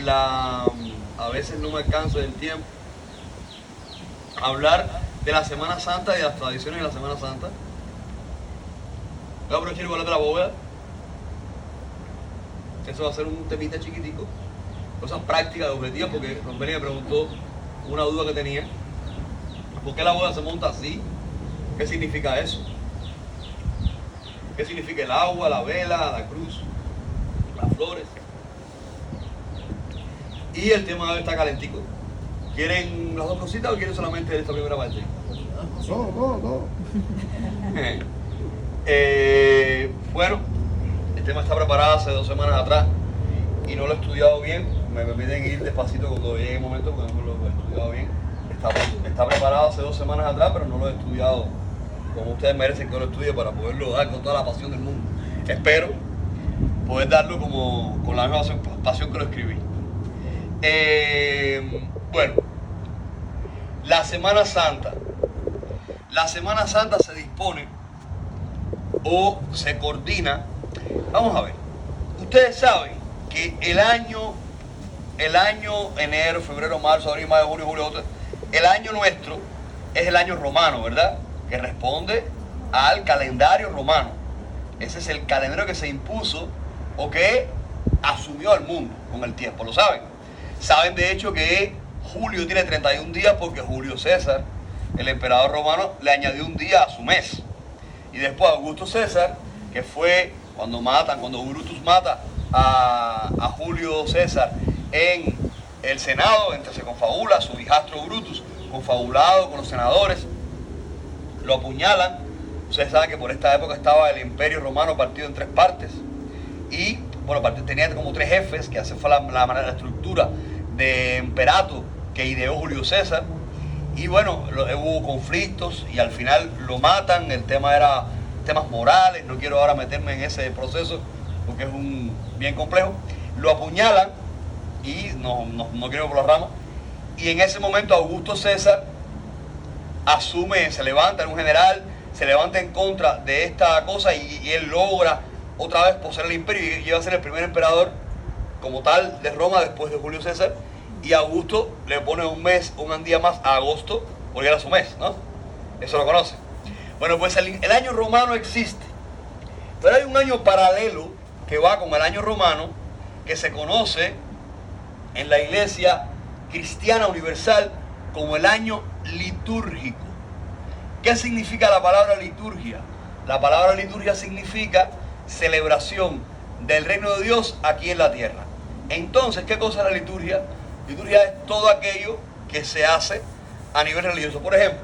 a veces no me alcanza el tiempo, hablar de la Semana Santa y de las tradiciones de la Semana Santa. Voy a aprovechar y voy a hablar de la bóveda. Eso va a ser un temita chiquitico, cosas prácticas, objetivas, porque Rombeli me preguntó una duda que tenía. ¿Por qué la bóveda se monta así? ¿Qué significa eso? ¿Qué significa el agua, la vela, la cruz, las flores? Y el tema de hoy está calentico. ¿Quieren las dos cositas o quieren solamente esta primera parte? No. Bueno, el tema está preparado hace 2 semanas atrás y no lo he estudiado bien. Me permiten ir despacito cuando llegue el momento porque no lo he estudiado bien. Está preparado hace 2 semanas atrás, pero no lo he estudiado como ustedes merecen que lo estudie para poderlo dar con toda la pasión del mundo. Espero poder darlo con la misma pasión que lo escribí. Bueno, la Semana Santa. La Semana Santa se dispone o se coordina. Vamos a ver. Ustedes saben que el año enero, febrero, marzo, abril, mayo, junio, julio, agosto, el año nuestro es el año romano, ¿verdad? Que responde al calendario romano. Ese es el calendario que se impuso o que asumió al mundo con el tiempo, ¿lo saben? Saben de hecho que julio tiene 31 días porque Julio César, el emperador romano, le añadió un día a su mes. Y después Augusto César, que fue cuando Brutus mata a Julio César en el Senado, entre se confabula, su hijastro Brutus, confabulado con los senadores, lo apuñalan. Ustedes saben que por esta época estaba el Imperio Romano partido en 3 partes. Y, bueno, tenía como 3 jefes, que así fue la estructura de emperato que ideó Julio César. Y bueno, hubo conflictos y al final lo matan. El tema era temas morales, no quiero ahora meterme en ese proceso porque es bien complejo. Lo apuñalan y no quiero ir por las ramas. Y en ese momento Augusto César asume, se levanta, en un general, se levanta en contra de esta cosa y él logra otra vez poseer el imperio y llega a ser el primer emperador como tal de Roma después de Julio César. Y Augusto le pone un día más a agosto, porque era su mes, ¿no? Eso lo conoce. Bueno, pues el año romano existe, pero hay un año paralelo que va con el año romano, que se conoce en la Iglesia Cristiana Universal como el año litúrgico. ¿Qué significa la palabra liturgia? La palabra liturgia significa celebración del reino de Dios aquí en la tierra. Entonces, ¿qué cosa es la liturgia? Liturgia es todo aquello que se hace a nivel religioso. Por ejemplo,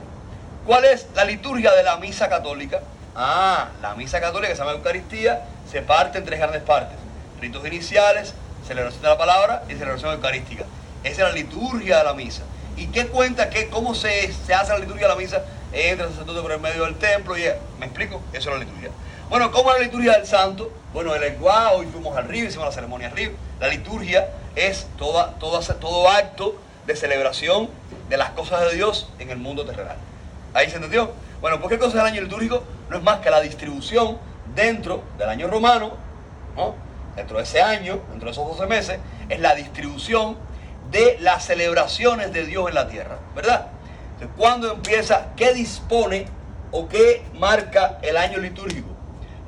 ¿cuál es la liturgia de la misa católica? La misa católica, que se llama Eucaristía, se parte en 3 grandes partes: ritos iniciales, celebración de la palabra y celebración eucarística. Esa es la liturgia de la misa. ¿Y qué cuenta? ¿Cómo se hace la liturgia de la misa? Entra el sacerdote por el medio del templo y ¿me explico? Eso es la liturgia. Bueno, ¿cómo es la liturgia del santo? Bueno, el lenguaje, hoy fuimos al río, hicimos la ceremonia al río. La liturgia es todo acto de celebración de las cosas de Dios en el mundo terrenal. ¿Ahí se entendió? Bueno, pues ¿qué cosa es el año litúrgico? No es más que la distribución dentro del año romano, ¿no? Dentro de ese año, dentro de esos 12 meses, es la distribución de las celebraciones de Dios en la tierra, ¿verdad? Entonces, ¿cuándo empieza? ¿Qué dispone o qué marca el año litúrgico?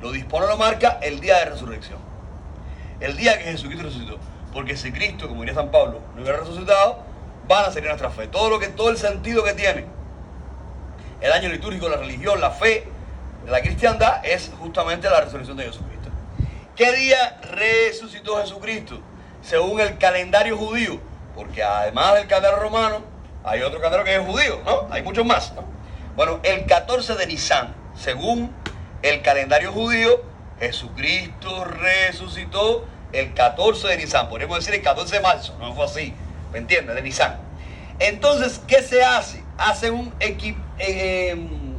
Lo dispone, lo marca el día de resurrección. El día que Jesucristo resucitó. Porque si Cristo, como diría San Pablo, no hubiera resucitado, van a seguir nuestra fe. Todo el sentido que tiene el año litúrgico, la religión, la fe de la cristiandad, es justamente la resurrección de Jesucristo. ¿Qué día resucitó Jesucristo? Según el calendario judío. Porque además del calendario romano, hay otro calendario que es judío, ¿no? Hay muchos más, ¿no? Bueno, el 14 de Nisan, según el calendario judío, Jesucristo resucitó el 14 de Nisan. Podríamos decir el 14 de marzo, no fue así, ¿me entiendes? De Nisan. Entonces, ¿qué se hace? Hacen un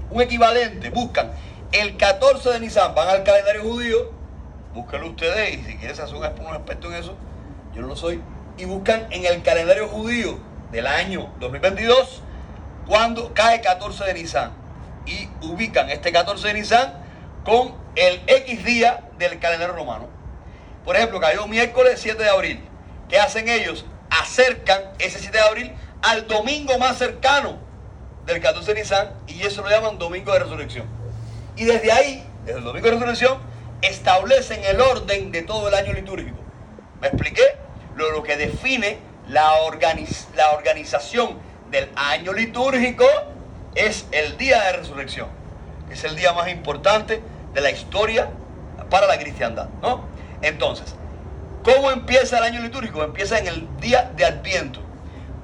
equivalente, buscan el 14 de Nisan, van al calendario judío, búsquenlo ustedes y si quieren se hacen un experto en eso, yo no lo soy, y buscan en el calendario judío del año 2022 cuando cae 14 de Nisan y ubican este 14 de Nisan con el X día del calendario romano. Por ejemplo, cayó miércoles 7 de abril. ¿qué hacen ellos? Acercan ese 7 de abril al domingo más cercano del 14 de Nisan, y eso lo llaman Domingo de Resurrección. Y desde ahí, desde el Domingo de Resurrección, establecen el orden de todo el año litúrgico. ¿Me expliqué? Lo que define la organización del año litúrgico es el día de resurrección, que es el día más importante de la historia para la cristiandad, ¿no? Entonces, ¿cómo empieza el año litúrgico? Empieza en el día de Adviento.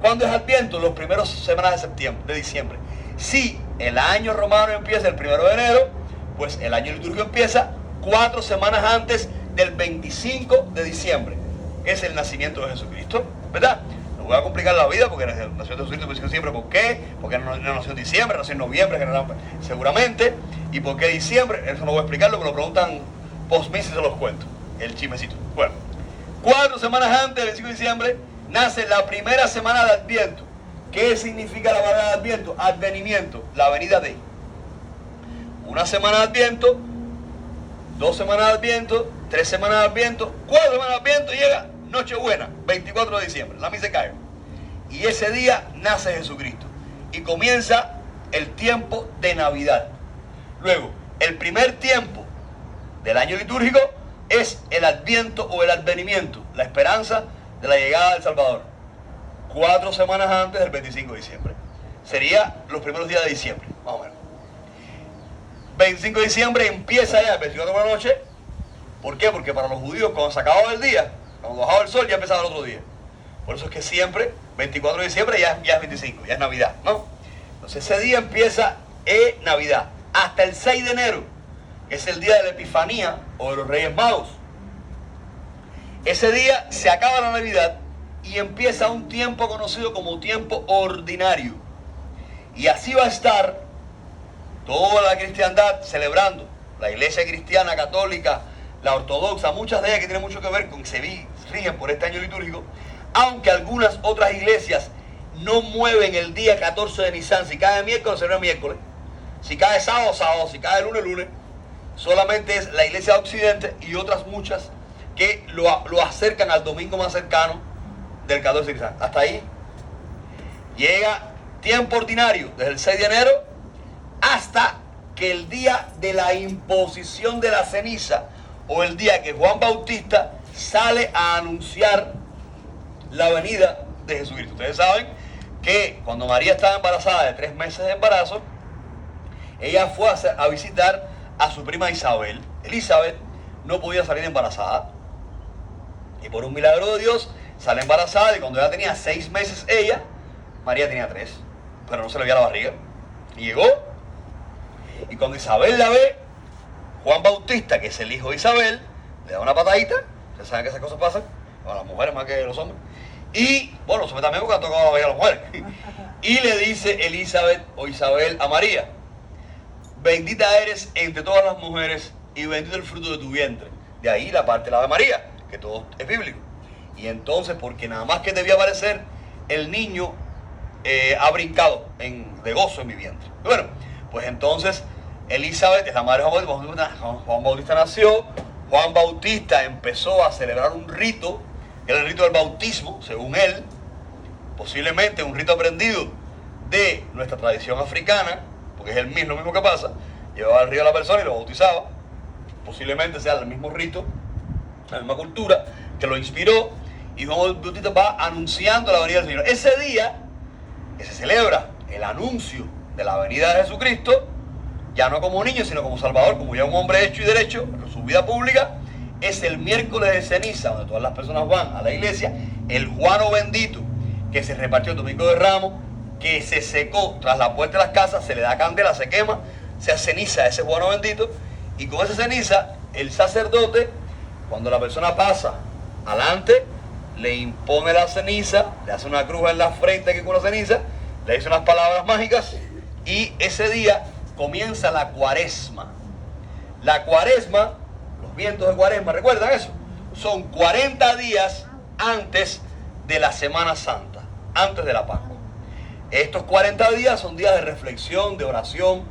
¿Cuándo es Adviento? Los primeros semanas de diciembre. Si el año romano empieza el 1 de enero, pues el año litúrgico empieza 4 semanas antes del 25 de diciembre, que es el nacimiento de Jesucristo, ¿verdad? No voy a complicar la vida porque nació Jesucristo en diciembre. ¿Por qué? Porque no nació en diciembre, nació en noviembre, seguramente. ¿Y por qué diciembre? Eso no voy a explicarlo, me lo preguntan post-misa y se los cuento, el chismecito. Bueno, 4 semanas antes del 25 de diciembre nace la primera semana de Adviento. ¿Qué significa la palabra de Adviento? Advenimiento, la venida de. Una semana de Adviento, 2 semanas de Adviento, 3 semanas de Adviento, 4 semanas de Adviento, llega Nochebuena, 24 de diciembre, la misa se cae. Y ese día nace Jesucristo y comienza el tiempo de Navidad. Luego, el primer tiempo del año litúrgico es el Adviento o el Advenimiento, la esperanza de la llegada del Salvador. 4 semanas antes del 25 de diciembre. Sería los primeros días de diciembre, más o menos. 25 de diciembre empieza ya el 24 por la noche. ¿Por qué? Porque para los judíos cuando se acababa el día, cuando bajaba el sol, ya empezaba el otro día. Por eso es que siempre, 24 de diciembre ya es 25, ya es Navidad, ¿no? Entonces ese día empieza Navidad. Hasta el 6 de enero, que es el día de la Epifanía o de los Reyes Magos. Ese día se acaba la Navidad y empieza un tiempo conocido como tiempo ordinario. Y así va a estar toda la cristiandad celebrando. La iglesia cristiana, católica, la ortodoxa, muchas de ellas que tienen mucho que ver con que se rigen por este año litúrgico, aunque algunas otras iglesias no mueven el día 14 de Nisan. Si cae miércoles, será miércoles. Si cae sábado, sábado. Si cae lunes, lunes. Solamente es la iglesia de Occidente y otras muchas que lo acercan al domingo más cercano del 14 de Nisan. Hasta ahí llega tiempo ordinario, desde el 6 de enero hasta que el día de la imposición de la ceniza, o el día que Juan Bautista sale a anunciar la venida de Jesucristo. Ustedes saben que cuando María estaba embarazada de 3 meses de embarazo, ella fue a visitar a su prima Isabel. Elizabeth no podía salir embarazada, y por un milagro de Dios sale embarazada, y cuando ella tenía 6 meses ella, María tenía 3, pero no se le veía la barriga. Y llegó, y cuando Isabel la ve, Juan Bautista, que es el hijo de Isabel, le da una patadita. Ustedes saben que esas cosas pasan a las mujeres más que los hombres. Y, bueno, los hombres también, porque han tocado la barriga a las mujeres. Y le dice Elizabeth o Isabel a María: bendita eres entre todas las mujeres y bendito el fruto de tu vientre. De ahí la parte de la Ave María, que todo es bíblico. Y entonces, porque nada más que debía aparecer, el niño ha brincado de gozo en mi vientre. Bueno, pues entonces Elizabeth es la madre de Juan Bautista. Juan Bautista nació. Juan Bautista empezó a celebrar un rito, que era el rito del bautismo, según él, posiblemente un rito aprendido de nuestra tradición africana, porque es lo mismo que pasa. Llevaba al río a la persona y lo bautizaba. Posiblemente sea el mismo rito, la misma cultura que lo inspiró, y Juan Bautista va anunciando la venida del Señor. Ese día que se celebra el anuncio de la venida de Jesucristo, ya no como niño, sino como Salvador, como ya un hombre hecho y derecho, en su vida pública, es el miércoles de ceniza, donde todas las personas van a la iglesia, el Juano bendito, que se repartió el domingo de Ramos, que se secó tras la puerta de las casas, se le da candela, se quema, se hace ceniza a ese Juano bendito, y con esa ceniza, el sacerdote, cuando la persona pasa adelante, le impone la ceniza, le hace una cruz en la frente aquí con la ceniza, le dice unas palabras mágicas, y ese día comienza la cuaresma. La cuaresma, los vientos de cuaresma, ¿recuerdan eso? Son 40 días antes de la Semana Santa, antes de la Pascua. Estos 40 días son días de reflexión, de oración.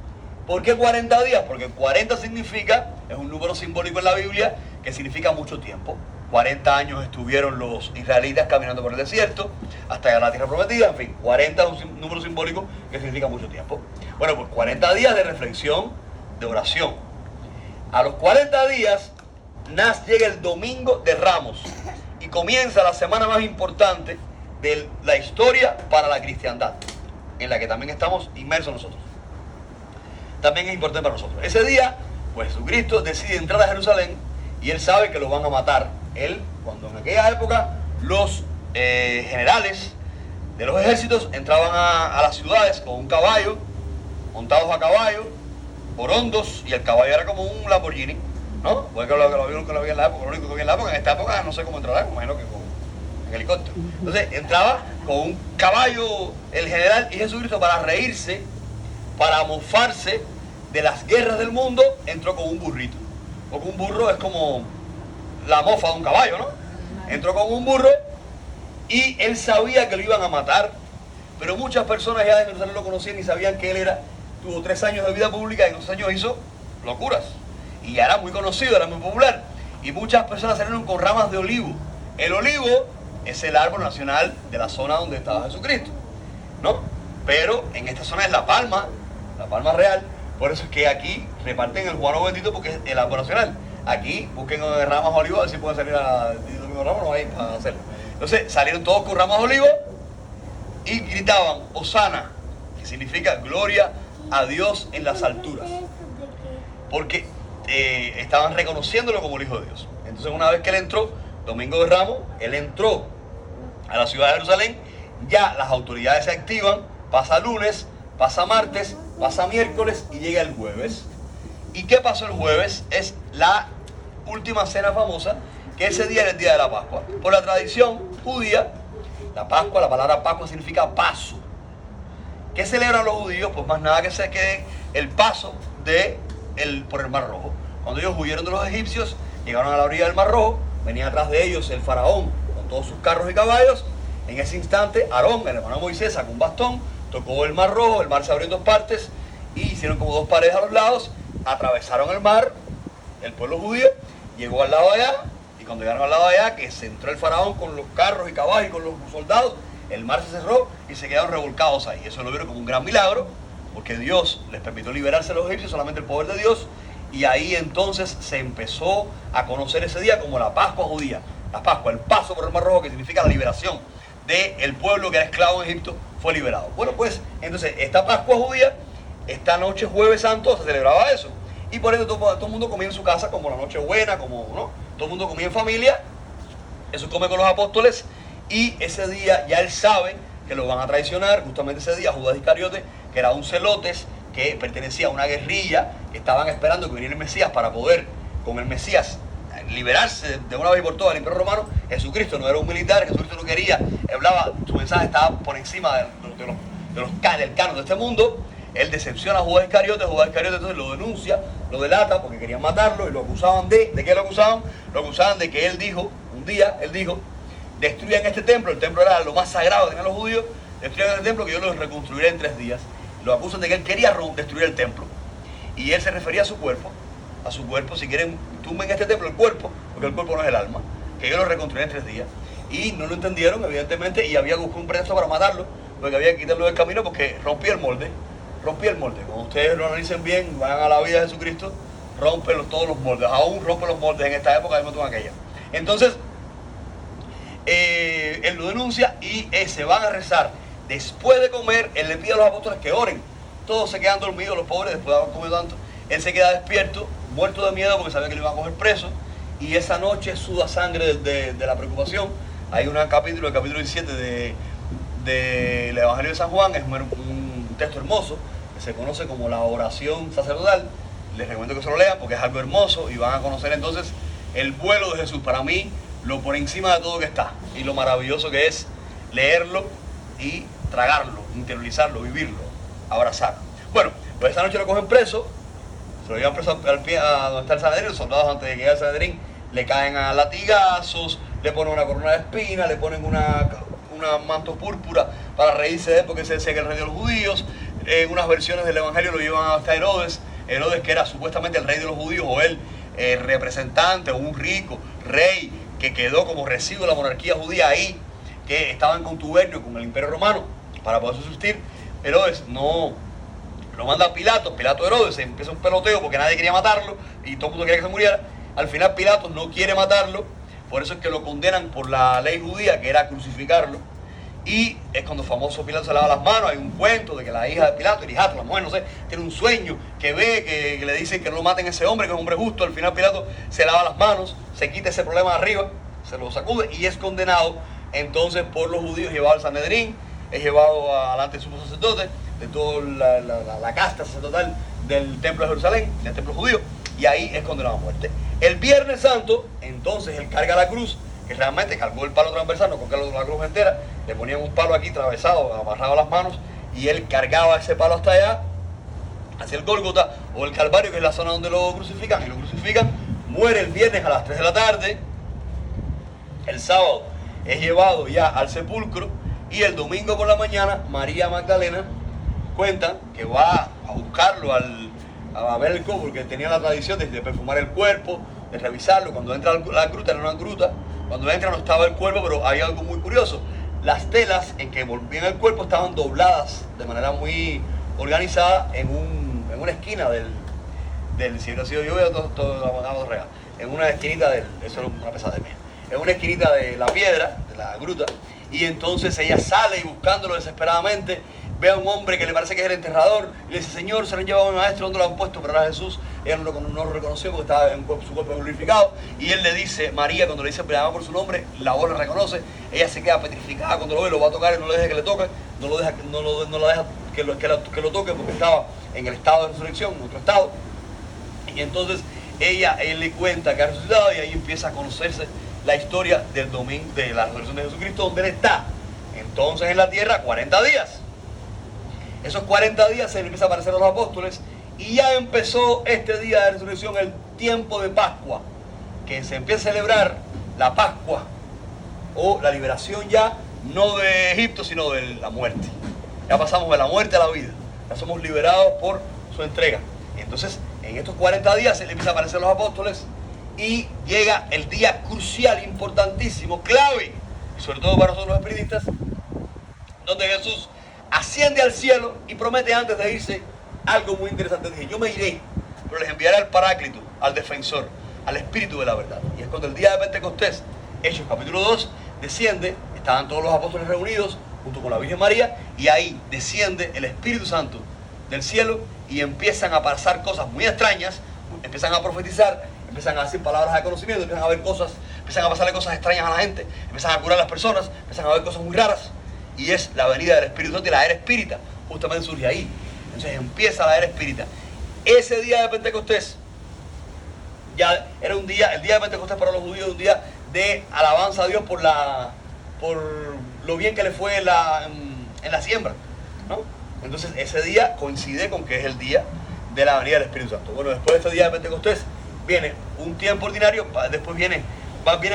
¿Por qué 40 días? Porque 40 significa, es un número simbólico en la Biblia, que significa mucho tiempo. 40 años estuvieron los israelitas caminando por el desierto hasta llegar a la tierra prometida. En fin, 40 es un número simbólico que significa mucho tiempo. Bueno, pues 40 días de reflexión, de oración. A los 40 días llega el domingo de Ramos y comienza la semana más importante de la historia para la cristiandad, en la que también estamos inmersos nosotros. También es importante para nosotros. Ese día, pues Jesucristo decide entrar a Jerusalén y él sabe que lo van a matar. Él, cuando en aquella época los generales de los ejércitos entraban a las ciudades con un caballo, montados a caballo, orondos, y el caballo era como un Lamborghini, ¿no? Porque lo había en la época, lo único que había en la época, en esta época no sé cómo entrará, me imagino que en helicóptero. Entonces entraba con un caballo el general y Jesucristo, para reírse, para mofarse de las guerras del mundo, entró con un burrito. Porque un burro es como la mofa de un caballo, ¿no? Entró con un burro y él sabía que lo iban a matar, pero muchas personas ya de Jerusalén lo conocían y sabían que él tuvo 3 años de vida pública y en esos años hizo locuras. Y ya era muy conocido, era muy popular. Y muchas personas salieron con ramas de olivo. El olivo es el árbol nacional de la zona donde estaba Jesucristo, ¿no? Pero en esta zona es la palma real. Por eso es que aquí reparten el guano bendito, porque es el árbol nacional. Aquí busquen ramas de olivo, a ver si pueden salir a domingo ramos, no hay para hacerlo. Entonces salieron todos con ramas de olivo y gritaban Hosana, que significa gloria a Dios en las alturas, porque estaban reconociéndolo como el Hijo de Dios. Entonces, una vez que él entró, domingo de Ramos, él entró a la ciudad de Jerusalén, ya las autoridades se activan, pasa lunes, pasa martes, pasa miércoles y llega el jueves. ¿Y qué pasó el jueves? Es la última cena famosa, que ese día era el día de la Pascua. Por la tradición judía, la Pascua, la palabra Pascua significa paso. ¿Qué celebran los judíos? Pues más nada que el paso por el Mar Rojo. Cuando ellos huyeron de los egipcios, llegaron a la orilla del Mar Rojo, venía atrás de ellos el faraón con todos sus carros y caballos. En ese instante, Aarón, el hermano de Moisés, sacó un bastón, tocó el Mar Rojo, el mar se abrió en 2 partes y hicieron como 2 paredes a los lados, atravesaron el mar, el pueblo judío llegó al lado de allá, y cuando llegaron al lado de allá, que se entró el faraón con los carros y caballos y con los soldados, el mar se cerró y se quedaron revolcados ahí. Eso lo vieron como un gran milagro, porque Dios les permitió liberarse de los egipcios, solamente el poder de Dios, y ahí entonces se empezó a conocer ese día como la Pascua judía. La Pascua, el paso por el Mar Rojo, que significa la liberación del pueblo que era esclavo en Egipto, fue liberado. Bueno, pues entonces esta Pascua judía, esta noche jueves santo, se celebraba eso, y por eso todo el mundo comía en su casa, como la noche buena, como, ¿no? Todo el mundo comía en familia. Jesús come con los apóstoles, y ese día ya él sabe que lo van a traicionar. Justamente ese día Judas Iscariote, que era un celotes, que pertenecía a una guerrilla, que estaban esperando que viniera el Mesías para poder, con el Mesías, liberarse de una vez y por todas del Imperio Romano. Jesucristo no era un militar, Jesucristo no quería, hablaba, su mensaje estaba por encima del canon de este mundo. Él decepciona a Judas Iscariote entonces lo denuncia, lo delata, porque querían matarlo y lo acusaban ¿de qué lo acusaban? Lo acusaban de que él dijo, un día, él dijo, destruyan este templo, el templo era lo más sagrado que tenían los judíos, destruyan el templo que yo lo reconstruiré en 3 días. Lo acusan de que él quería destruir el templo, y él se refería a su cuerpo, si quieren tumben este templo, el cuerpo, porque el cuerpo no es el alma, que yo lo reconstruiré en 3 días. Y no lo entendieron, evidentemente, y había buscado un pretexto para matarlo, porque había que quitarlo del camino, porque rompía el molde. Cuando ustedes lo analicen bien, vayan a la vida de Jesucristo, rompe todos los moldes, aún rompe los moldes en esta época, mismo en aquella. Entonces, él lo denuncia y se van a rezar. Después de comer, él le pide a los apóstoles que oren. Todos se quedan dormidos, los pobres, después de haber comido tanto. Él se queda despierto, muerto de miedo, porque sabía que le iban a coger preso, y esa noche suda sangre de la preocupación. Hay el capítulo 17 del Evangelio de San Juan, es un texto hermoso, que se conoce como la oración sacerdotal. Les recomiendo que se lo lean porque es algo hermoso, y van a conocer entonces el vuelo de Jesús. Para mí, lo por encima de todo que está, y lo maravilloso que es leerlo y tragarlo, interiorizarlo, vivirlo, abrazarlo. Bueno, pues esta noche lo cogen preso, se lo llevan preso al pie a donde está el Sanedrín. Los soldados, antes de llegar al Sanedrín, le caen a latigazos, le ponen una corona de espinas, le ponen una manto púrpura para reírse de él, porque se decía que el rey de los judíos. En unas versiones del Evangelio lo llevan hasta Herodes, que era supuestamente el rey de los judíos, o el representante, o un rico rey que quedó como residuo de la monarquía judía ahí, que estaba en contubernio con el Imperio Romano para poder subsistir. Herodes no lo manda a Pilato Herodes, se empieza un peloteo porque nadie quería matarlo y todo el mundo quería que se muriera. Al final Pilato no quiere matarlo, por eso es que lo condenan por la ley judía, que era crucificarlo. Y es cuando el famoso Pilato se lava las manos. Hay un cuento de que la hija de Pilato, el hijastro, la mujer, no sé, tiene un sueño que ve, que le dicen que no maten a ese hombre, que es un hombre justo. Al final Pilato se lava las manos, se quita ese problema de arriba, se lo sacude y es condenado entonces por los judíos, llevado al Sanedrín, es llevado delante del sumo sacerdote, de toda la casta sacerdotal del templo de Jerusalén, del templo judío, y ahí es condenado a muerte. El Viernes Santo, entonces él carga la cruz, que realmente cargó el palo transversal, no cargó la cruz entera, le ponían un palo aquí atravesado, amarrado a las manos, y él cargaba ese palo hasta allá, hacia el Gólgota o el Calvario, que es la zona donde lo crucifican, y lo crucifican, muere el viernes a las 3 de la tarde, el sábado es llevado ya al sepulcro, y el domingo por la mañana, María Magdalena cuenta que va a buscarlo a ver el cuerpo, porque tenía la tradición de perfumar el cuerpo, de revisarlo. Cuando entra a la gruta, era una gruta, cuando entra no estaba el cuerpo, pero hay algo muy curioso. Las telas en que envolvían el cuerpo estaban dobladas de manera muy organizada en una esquina si hubiera sido yo, todo real, en una esquinita eso era una pesadilla mía, en una esquinita de la piedra, de la gruta, y entonces ella sale y buscándolo desesperadamente, ve a un hombre que le parece que es el enterrador, y le dice: Señor, se lo han llevado a mi maestro, ¿dónde lo han puesto? Pero era Jesús. Ella no lo reconoció porque estaba en su cuerpo glorificado, y él le dice, María, cuando le dice, llama por su nombre, la voz le reconoce, ella se queda petrificada cuando lo ve, lo va a tocar y no le deja que le toque, no la deja que lo toque, porque estaba en el estado de resurrección, en otro estado, y entonces él le cuenta que ha resucitado, y ahí empieza a conocerse la historia del domingo, de la resurrección de Jesucristo, donde él está entonces en la tierra 40 días. Esos 40 días se le empieza a aparecer a los apóstoles, y ya empezó este día de resurrección, el tiempo de Pascua, que se empieza a celebrar la Pascua, o la liberación ya, no de Egipto, sino de la muerte. Ya pasamos de la muerte a la vida, ya somos liberados por su entrega. Y entonces, en estos 40 días se le empieza a aparecer a los apóstoles, y llega el día crucial, importantísimo, clave, y sobre todo para nosotros los espiritistas, donde Jesús asciende al cielo y promete antes de irse algo muy interesante. Dije: yo me iré, pero les enviaré al Paráclito, al Defensor, al Espíritu de la verdad. Y es cuando el día de Pentecostés, Hechos capítulo 2, desciende, estaban todos los apóstoles reunidos junto con la Virgen María, y ahí desciende el Espíritu Santo del cielo, y empiezan a pasar cosas muy extrañas, empiezan a profetizar, empiezan a decir palabras de conocimiento, empiezan a ver cosas, empiezan a pasarle cosas extrañas a la gente, empiezan a curar a las personas, empiezan a ver cosas muy raras. Y es la venida del Espíritu Santo, y la era espírita justamente surge ahí. Entonces empieza la era espírita. Ese día de Pentecostés ya era un día, el día de Pentecostés para los judíos, un día de alabanza a Dios por lo bien que le fue en la siembra, ¿no? Entonces ese día coincide con que es el día de la venida del Espíritu Santo. Bueno, después de este día de Pentecostés viene un tiempo ordinario, después vienen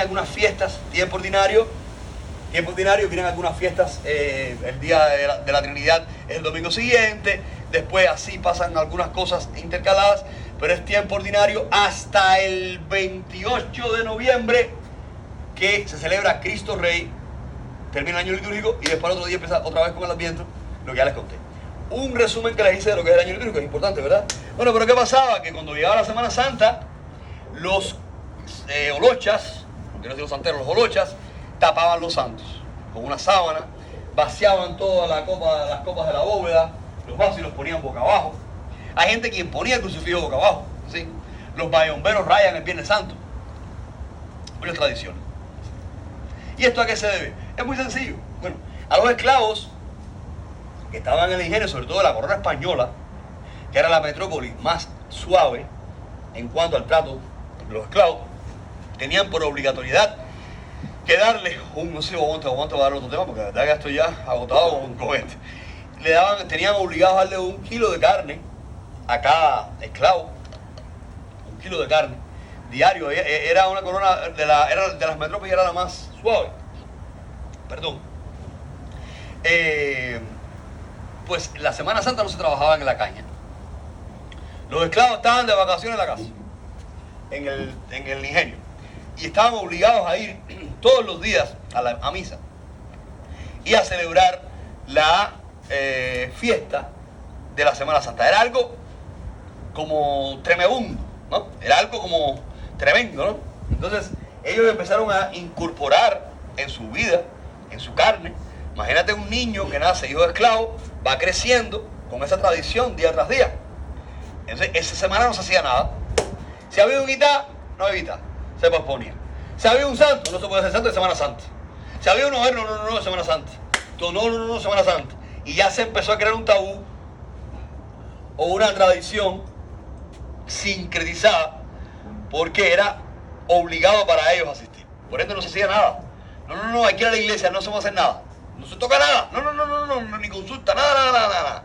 algunas fiestas, tiempo ordinario, vienen algunas fiestas, el día de la Trinidad es el domingo siguiente, después así pasan algunas cosas intercaladas, pero es tiempo ordinario hasta el 28 de noviembre, que se celebra Cristo Rey, termina el año litúrgico, y después el otro día empieza otra vez con el Adviento, lo que ya les conté. Un resumen que les hice de lo que es el año litúrgico, es importante, ¿verdad? Bueno, pero ¿qué pasaba? Que cuando llegaba la Semana Santa, los olochas, no quiero decir los santeros, los olochas, tapaban los santos con una sábana, vaciaban todas las copas de la bóveda, los vasos, y los ponían boca abajo. Hay gente quien ponía el crucifijo boca abajo, ¿sí? Los bayomberos rayan el Viernes Santo. Muchas tradiciones. ¿Y esto a qué se debe? Es muy sencillo. Bueno, a los esclavos que estaban en el ingenio, sobre todo de la corona española, que era la metrópoli más suave en cuanto al trato de los esclavos, tenían por obligatoriedad que darle no sé, aguanto a dar otro tema, porque la verdad que estoy ya agotado con este. Tenían obligados a darle 1 kilo de carne a cada esclavo, 1 kilo de carne diario. Era una corona de las metrópolis, era la más suave. Perdón. Pues la Semana Santa no se trabajaba en la caña. Los esclavos estaban de vacaciones en la casa, en el ingenio. y estaban obligados a ir todos los días a misa y a celebrar la fiesta de la Semana Santa. Era algo como tremebundo, ¿no? Era algo como tremendo, ¿no? Entonces ellos empezaron a incorporar en su vida, en su carne. Imagínate un niño que nace hijo de esclavo, va creciendo con esa tradición día tras día. Entonces esa semana no se hacía nada. Si había un Itá, no había Itá, se posponía. Si había un santo, no se puede hacer santo de Semana Santa. Si había un noveno, no, de Semana Santa. No, Semana Santa. Y ya se empezó a crear un tabú o una tradición sincretizada porque era obligado para ellos asistir. Por ende no se hacía nada. No, hay que ir a la iglesia, no se va a hacer nada. No se toca nada. No, ni consulta, nada.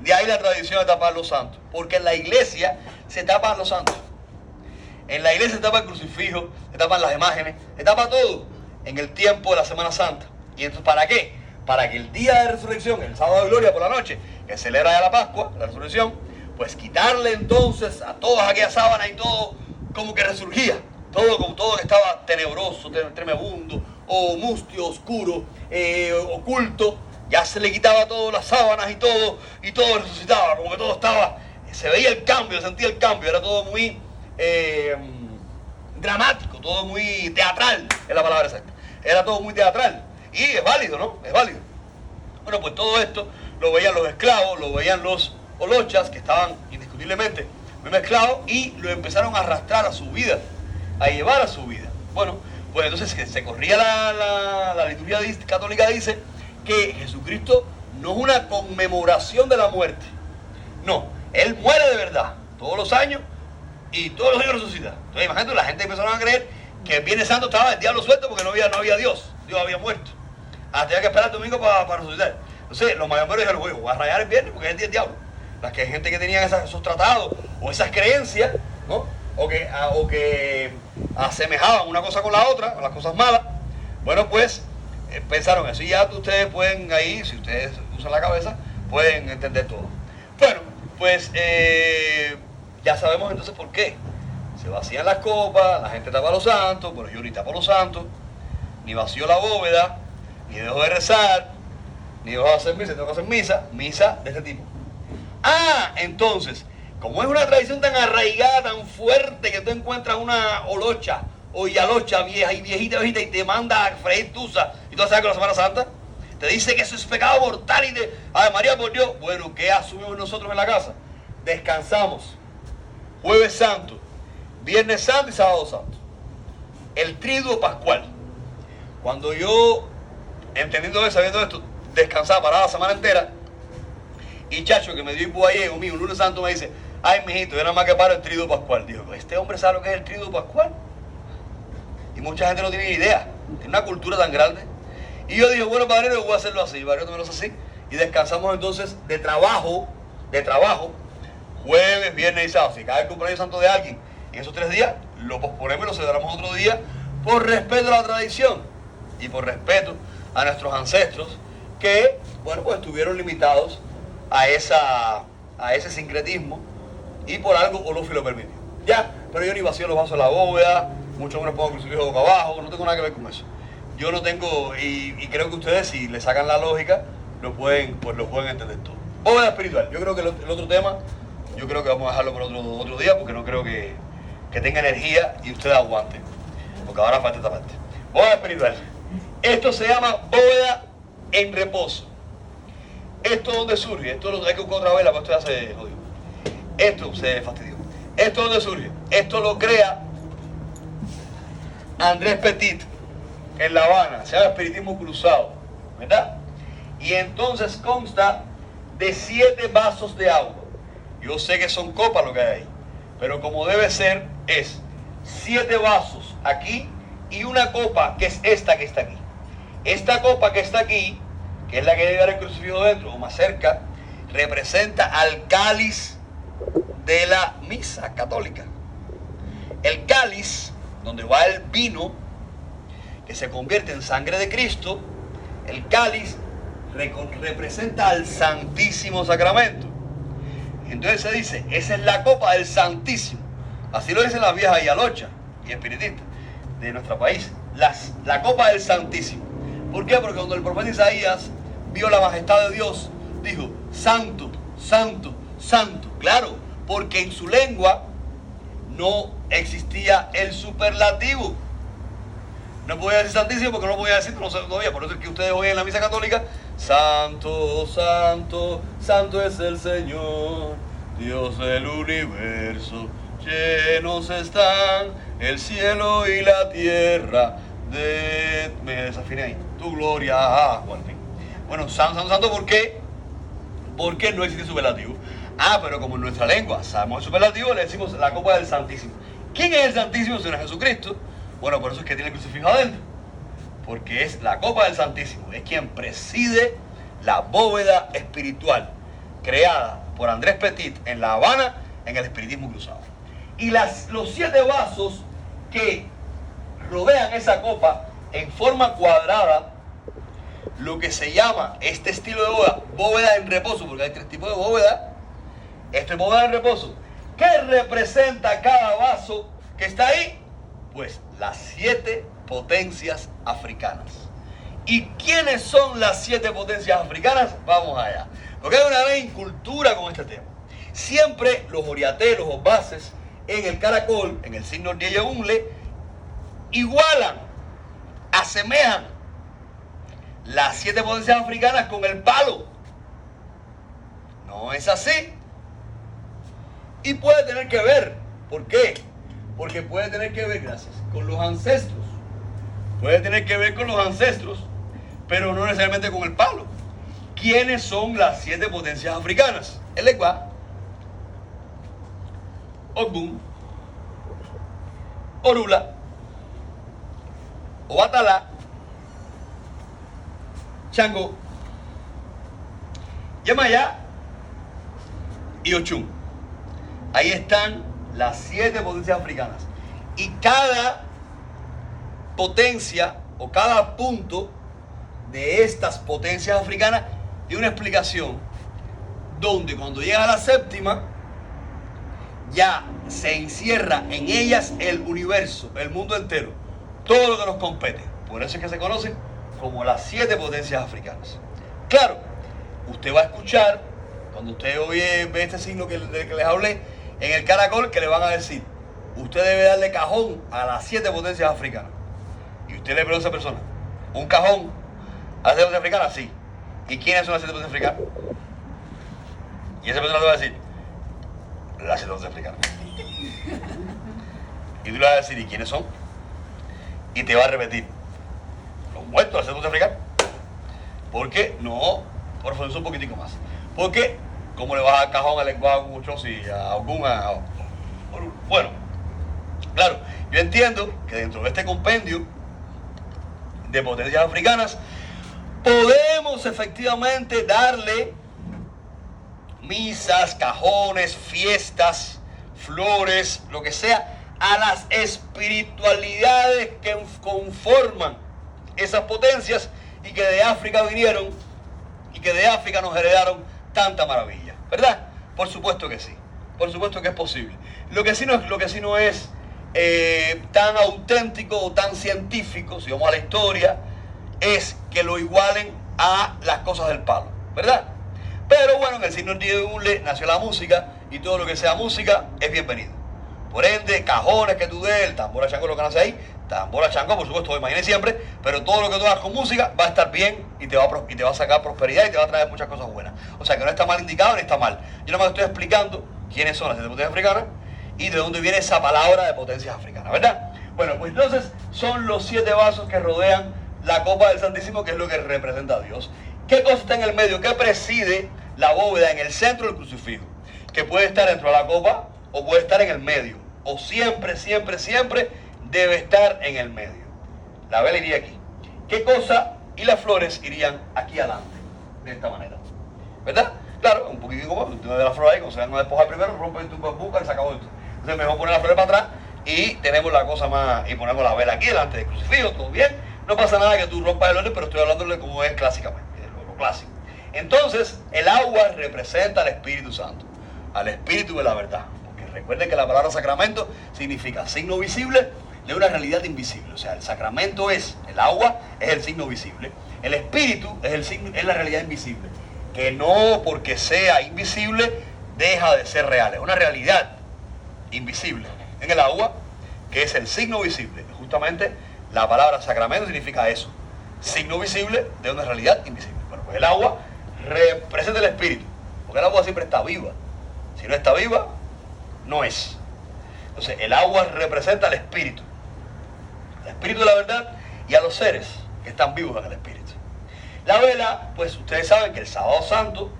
De ahí la tradición de tapar los santos. Porque en la iglesia se tapan los santos. En la iglesia se tapa el crucifijo, se tapan las imágenes, se tapa todo en el tiempo de la Semana Santa. ¿Y entonces para qué? Para que el día de resurrección, el sábado de gloria por la noche, que celebra ya la Pascua, la resurrección, pues quitarle entonces a todas aquellas sábanas y todo como que resurgía. Todo que estaba tenebroso, tremebundo, o mustio, oscuro, oculto, ya se le quitaba todas las sábanas y todo resucitaba, como que todo estaba, se veía el cambio, sentía el cambio, era todo muy dramático, todo muy teatral, es la palabra exacta. Era todo muy teatral. Y es válido, ¿no? Es válido. Bueno, pues todo esto lo veían los esclavos, lo veían los olochas, que estaban indiscutiblemente muy mezclados, y lo empezaron a arrastrar a su vida, a llevar a su vida. Bueno, pues entonces se corría la liturgia católica, dice que Jesucristo no es una conmemoración de la muerte. No, Él muere de verdad, todos los años, y todos los años resucita. Entonces imagínate, la gente empezó a creer que el Viernes Santo estaba el diablo suelto porque no había Dios había muerto. Tenía que esperar el domingo para resucitar. Entonces los mayomeros dijeron, oye, voy a rayar el viernes porque es el día del diablo. Las que hay gente que tenía esos tratados o esas creencias, ¿no? O que asemejaban una cosa con la otra, con las cosas malas. Bueno, pues pensaron eso. Y ya ustedes pueden ahí, si ustedes usan la cabeza, pueden entender todo. Bueno, pues ya sabemos entonces por qué. Se vacían las copas, la gente tapa a los santos, bueno, yo ni tapo a los santos, ni vacío la bóveda, ni dejo de rezar, ni dejo de hacer misa, tengo que hacer misa de este tipo. Entonces, como es una tradición tan arraigada, tan fuerte, que tú encuentras una olocha o yalocha vieja y viejita y te manda a freír tusa, y tú sabes que la Semana Santa te dice que eso es pecado mortal y Ave María por Dios. Bueno, ¿qué asumimos nosotros en la casa? Descansamos. Jueves Santo, Viernes Santo y Sábado Santo. El triduo pascual. Cuando yo, entendiendo eso, sabiendo esto, descansaba, paraba la semana entera, y Chacho, que me dio ahí conmigo, un lunes santo, me dice, ay, mijito, yo nada más que paro el triduo pascual. Digo, ¿este hombre sabe lo que es el triduo pascual? Y mucha gente no tiene ni idea. Tiene una cultura tan grande. Y yo dije, bueno, padre, yo voy a hacerlo así. Padre, yo menos así. Y descansamos entonces de trabajo, jueves, viernes y sábado. Si cae el cumpleaños santo de alguien en esos 3 días, lo posponemos y lo celebramos otro día por respeto a la tradición y por respeto a nuestros ancestros que, bueno, pues estuvieron limitados a ese sincretismo y por algo Olofi lo permitió. Ya, pero yo ni vacío los vasos de la bóveda, mucho menos pongo crucifijo boca abajo, no tengo nada que ver con eso. Yo no tengo, y creo que ustedes, si le sacan la lógica, lo pueden entender todo. Bóveda espiritual, yo creo que el otro tema, yo creo que vamos a dejarlo por otro día, porque no creo que tenga energía y ustedes aguanten, porque ahora falta esta parte. Bóveda espiritual. Esto se llama bóveda en reposo. ¿Esto dónde surge? Esto hay que buscar otra vez, porque esto ya se jodió. Esto se fastidió. ¿Esto dónde surge? Esto lo crea Andrés Petit en La Habana. Se llama espiritismo cruzado, ¿verdad? Y entonces consta de 7 vasos de agua. Yo sé que son copas lo que hay ahí, pero como debe ser es 7 vasos aquí y una copa que es esta que está aquí. Esta copa que está aquí, que es la que debe dar el crucifijo dentro o más cerca, representa al cáliz de la misa católica. El cáliz, donde va el vino, que se convierte en sangre de Cristo, el cáliz representa al Santísimo Sacramento. Entonces se dice, esa es la copa del Santísimo. Así lo dicen las viejas yalochas y espiritistas. de nuestro país. La copa del Santísimo. ¿Por qué? Porque cuando el profeta Isaías vio la majestad de Dios, dijo, santo, santo, santo. Claro, porque en su lengua no existía el superlativo. No podía decir santísimo porque no podía decir, no sabía. Por eso es que ustedes oyen en la misa católica, santo, santo, santo es el Señor, Dios del universo. Llenos están el cielo y la tierra de... Me desafiné ahí. Tu gloria. Bueno, en fin. Bueno, santo, santo, santo, ¿por qué? Porque no existe superlativo. Pero como en nuestra lengua sabemos el superlativo, le decimos la copa del Santísimo. ¿Quién es el Santísimo si no es Jesucristo? Bueno, por eso es que tiene el crucifijo adentro. Porque es la copa del Santísimo. Es quien preside la bóveda espiritual creada por Andrés Petit en La Habana en el espiritismo cruzado. Y los 7 vasos que rodean esa copa en forma cuadrada, lo que se llama este estilo de bóveda en reposo, porque hay 3 tipos de bóveda. Esto es bóveda en reposo. ¿Qué representa cada vaso que está ahí? Pues las 7 potencias africanas. ¿Y quiénes son las 7 potencias africanas? Vamos allá. Porque hay una vez incultura con este tema. Siempre los oriatelos o bases en el caracol, en el signo Unle, igualan, asemejan las 7 potencias africanas con el palo. No es así. Y puede tener que ver. ¿Por qué? Porque puede tener que ver, gracias, con los ancestros. Puede tener que ver con los ancestros, pero no necesariamente con el palo. ¿Quiénes son las 7 potencias africanas? El Egba, Ogun, Orula, Obatala, Chango, Yamaya y Ochun. Ahí están las 7 potencias africanas. Y cada potencia o cada punto de estas potencias africanas tiene una explicación donde cuando llega a la 7ª ya se encierra en ellas el universo, el mundo entero, todo lo que nos compete. Por eso es que se conocen como las 7 potencias africanas. Claro, usted va a escuchar, cuando usted ve este signo del que les hablé, en el caracol, que le van a decir, usted debe darle cajón a las 7 potencias africanas. Y usted le pregunta a esa persona, ¿un cajón a las 7 potencias africanas? Sí. ¿Y quiénes son las 7 potencias africanas? Y esa persona le va a decir, las 7 potencias africanas. Y tú le vas a decir, ¿y quiénes son? Y te va a repetir, los muertos de las 7 potencias africanas. ¿Por qué? No, profundizar un poquitico más. Porque, ¿cómo le vas a dar cajón al Egba, y a Ogun, bueno, claro, yo entiendo que dentro de este compendio de potencias africanas podemos efectivamente darle misas, cajones, fiestas, flores, lo que sea, a las espiritualidades que conforman esas potencias y que de África vinieron y que de África nos heredaron tanta maravilla, ¿verdad? Por supuesto que sí, por supuesto que es posible. Lo que sí no es tan auténtico o tan científico, si vamos a la historia, es que lo igualen a las cosas del palo, ¿verdad? Pero bueno, en el signo de Unle nació la música y todo lo que sea música es bienvenido. Por ende, cajones que tú des, el tambor a chango lo que nace ahí, tambor a chango, por supuesto, lo imaginé siempre, pero todo lo que tú hagas con música va a estar bien y te va a sacar prosperidad y te va a traer muchas cosas buenas. O sea que no está mal indicado ni está mal. Yo nada más estoy explicando quiénes son las 7 potencias africanas y de dónde viene esa palabra de potencias africanas, ¿verdad? Bueno, pues entonces son los 7 vasos que rodean la copa del Santísimo, que es lo que representa a Dios. ¿Qué cosa está en el medio? ¿Qué preside la bóveda en el centro del crucifijo? Que puede estar dentro de la copa o puede estar en el medio. O siempre, siempre, siempre debe estar en el medio. La vela iría aquí. ¿Qué cosa? Y las flores irían aquí adelante, de esta manera. ¿Verdad? Claro, un poquito como tú de la flor ahí, como se van a despojar primero, rompen tu bambuca y se acabó esto. Entonces mejor poner las flores para atrás y tenemos la cosa más, y ponemos la vela aquí delante del crucifijo, todo bien. No pasa nada que tú rompas el orden, pero estoy hablándole como es clásicamente, lo clásico. Entonces, el agua representa al Espíritu Santo, al Espíritu de la verdad. Porque recuerden que la palabra sacramento significa signo visible de una realidad invisible. O sea, el sacramento es, el agua es el signo visible, el espíritu es el signo, es la realidad invisible, que no porque sea invisible deja de ser real, es una realidad invisible en el agua, que es el signo visible. Justamente la palabra sacramento significa eso, signo visible de una realidad invisible. Bueno, pues el agua representa el espíritu, porque el agua siempre está viva. Si no está viva, no es. Entonces el agua representa al espíritu de la verdad, y a los seres que están vivos en el espíritu. La vela, pues ustedes saben que el sábado santo,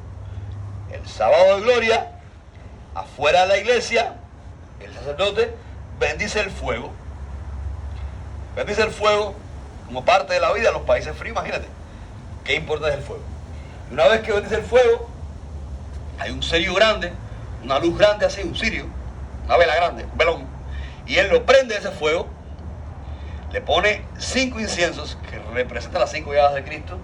el sábado de gloria, afuera de la iglesia, el sacerdote bendice el fuego. Bendice el fuego como parte de la vida en los países fríos. Imagínate qué importante es el fuego. Y una vez que bendice el fuego, hay un cirio grande, una luz grande así, un cirio, una vela grande, un velón, y él lo prende ese fuego, le pone 5 inciensos que representan las 5 llagas de Cristo,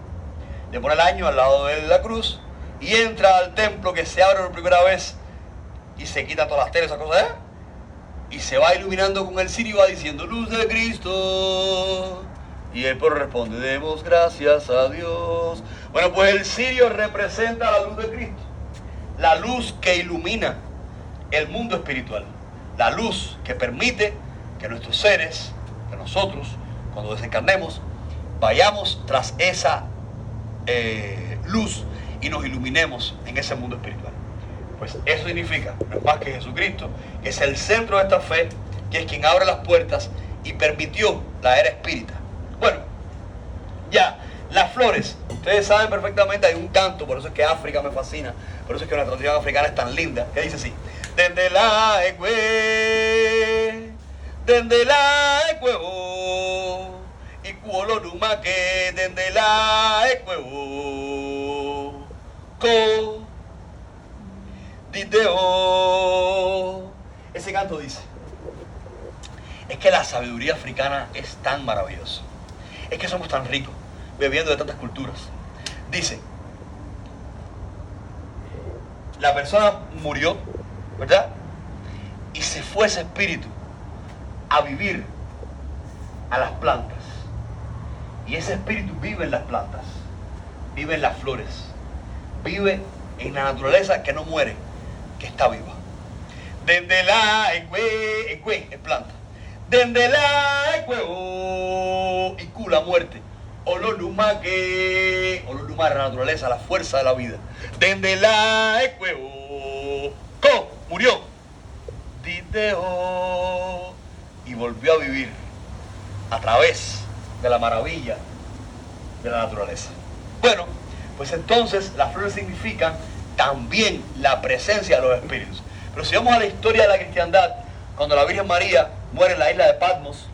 le pone el año al lado de la cruz y entra al templo, que se abre por primera vez y se quita todas las telas, esas cosas, y se va iluminando con el cirio y va diciendo: luz de Cristo. Y el pueblo responde: demos gracias a Dios. Bueno, pues el cirio representa la luz de Cristo, la luz que ilumina el mundo espiritual, la luz que permite que nuestros seres, que nosotros, cuando desencarnemos, vayamos tras esa luz y nos iluminemos en ese mundo espiritual. Pues eso significa, no es más que Jesucristo, que es el centro de esta fe, que es quien abre las puertas y permitió la era espírita. Bueno, ya, las flores, ustedes saben perfectamente, hay un canto, por eso es que África me fascina, por eso es que la tradición africana es tan linda, que dice así: dende la ecueo, y cuoloruma que dende la ecueo, co dideo. Ese canto dice, es que la sabiduría africana es tan maravillosa, es que somos tan ricos, bebiendo de tantas culturas. Dice, la persona murió, ¿verdad? Y se fue ese espíritu a vivir a las plantas. Y ese espíritu vive en las plantas, vive en las flores, vive en la naturaleza que no muere, que está viva. Desde la ecue es planta. Desde la ecue y cu la muerte. Ololuma que Ololuma es la naturaleza, la fuerza de la vida. Desde la ecue co murió. Dideo y volvió a vivir a través de la maravilla de la naturaleza. Bueno, pues entonces las flores significan también la presencia de los espíritus. Pero si vamos a la historia de la cristiandad, cuando la Virgen María muere en la isla de Patmos,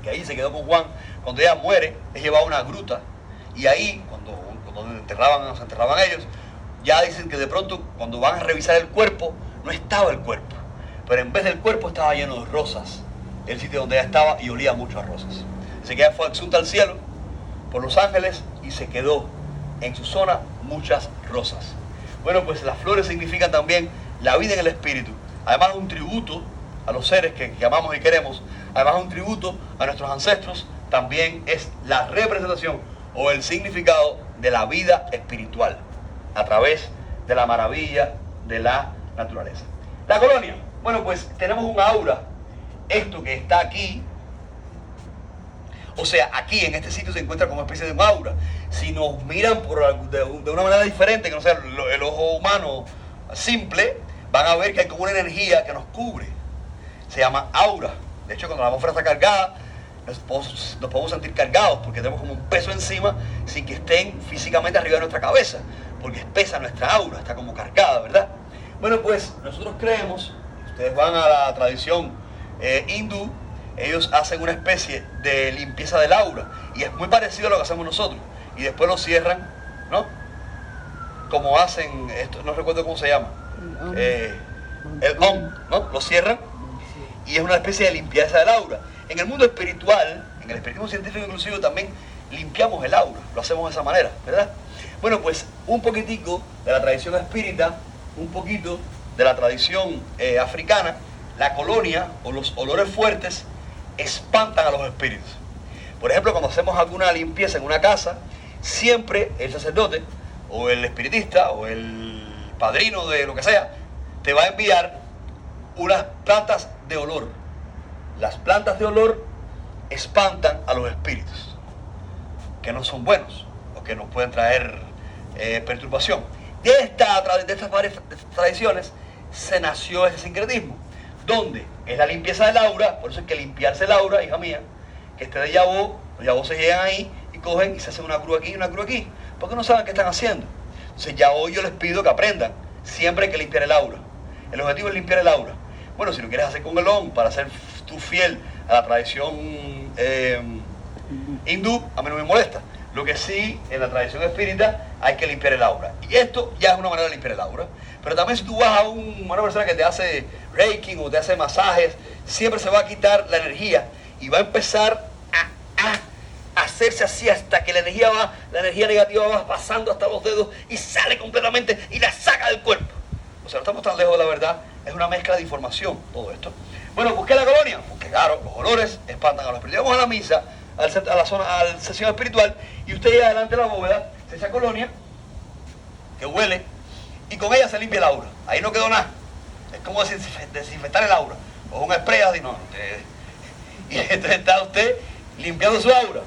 que ahí se quedó con Juan, cuando ella muere, es llevada a una gruta, y ahí, cuando se enterraban ellos, ya dicen que de pronto, cuando van a revisar el cuerpo, no estaba el cuerpo, pero en vez del cuerpo estaba lleno de rosas, el sitio donde ella estaba, y olía mucho a rosas. Así que ella fue exulta al cielo por los ángeles y se quedó en su zona muchas rosas. Bueno, pues las flores significan también la vida en el espíritu. Además un tributo a los seres que amamos y queremos, además un tributo a nuestros ancestros, también es la representación o el significado de la vida espiritual a través de la maravilla de la naturaleza. La colonia, bueno, pues tenemos un aura. Esto que está aquí, o sea, aquí en este sitio se encuentra como una especie de un aura. Si nos miran de una manera diferente, que no sea el ojo humano simple, van a ver que hay como una energía que nos cubre. Se llama aura. De hecho, cuando la atmósfera está cargada, nos podemos sentir cargados porque tenemos como un peso encima sin que estén físicamente arriba de nuestra cabeza, porque es pesa nuestra aura, está como cargada, ¿verdad? Bueno, pues nosotros creemos, ustedes van a la tradición hindú, ellos hacen una especie de limpieza del aura y es muy parecido a lo que hacemos nosotros, y después lo cierran, ¿no? Como hacen esto, no recuerdo cómo se llama, el Om, ¿no? Lo cierran y es una especie de limpieza del aura. En el mundo espiritual, en el espiritismo científico inclusive, también limpiamos el aura, lo hacemos de esa manera, ¿verdad? Bueno, pues un poquitico de la tradición espírita, un poquito de la tradición africana, la colonia o los olores fuertes espantan a los espíritus. Por ejemplo, cuando hacemos alguna limpieza en una casa, siempre el sacerdote o el espiritista o el padrino de lo que sea te va a enviar unas plantas de olor. Las plantas de olor espantan a los espíritus que no son buenos o que nos pueden traer perturbación. De estas varias tradiciones se nació ese sincretismo, donde es la limpieza del aura. Por eso hay que limpiarse el aura, hija mía, que esté de yabó. Los yabó se llegan ahí y cogen y se hacen una cruz aquí y una cruz aquí, porque no saben qué están haciendo. Entonces ya hoy yo les pido que aprendan, siempre hay que limpiar el aura. El objetivo es limpiar el aura. Bueno, si lo quieres hacer con el on, para ser tú fiel a la tradición hindú, a mí no me molesta. Lo que sí, en la tradición espírita, hay que limpiar el aura. Y esto ya es una manera de limpiar el aura. Pero también si tú vas a una persona que te hace reiki o te hace masajes, siempre se va a quitar la energía y va a empezar a hacerse así hasta que la energía negativa va pasando hasta los dedos y sale completamente y la saca del cuerpo. O sea, no estamos tan lejos de la verdad. Es una mezcla de información todo esto. Bueno, ¿por qué la colonia? Porque claro, los olores espantan a los espíritus. Vamos a la misa, a la sesión espiritual, y usted llega delante de la bóveda, se echa colonia, que huele, y con ella se limpia el aura. Ahí no quedó nada. Es como desinfectar el aura. O un spray así, no. Y entonces está usted limpiando su aura.